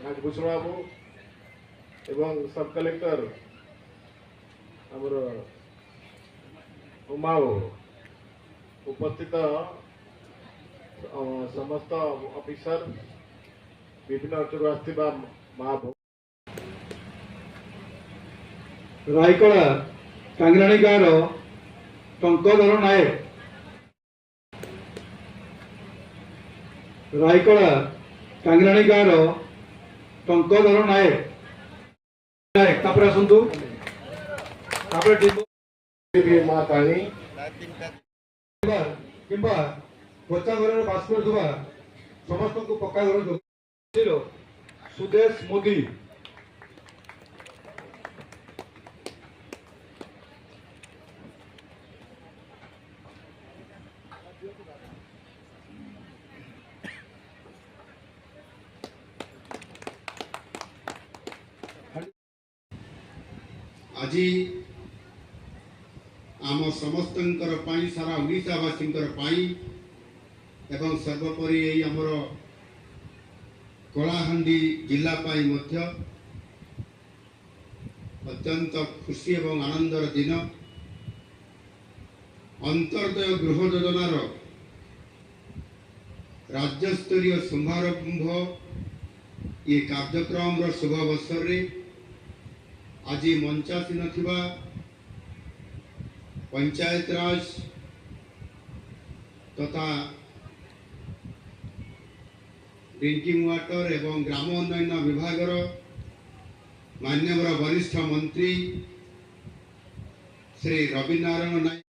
नागभूषण बाबू एवं सब कलेक्टर आमर उमा उपस्थित समस्त ऑफिसर विभिन्न अंचल आसथिबा माँ रायकड़ा टांगराणी गाँव टंकधर नायक रायकड़ा टांगराणी गाँव टंकधर नायक नायक तापर आसंतु तापर माँ काणी किंबा बच्चा घर बास कर समस्त को पक्का घर सुदेश मोदी आज आम समस्त सारा ओडावासी एवं सर्वोपरि यही आमर कलाहांडी जिला अत्यंत खुशी एवं आनंदर दिन अंतर्दय गृह योजनार राज्यस्तरीय शुभारंभ ये कार्यक्रम शुभ अवसर रे आज मंचासीन थिबा पंचायत राज तथा ड्रिंकिंग वाटर एवं ग्राम उन्नयन विभागर माननीय वरिष्ठ मंत्री श्री रवि नारायण नायक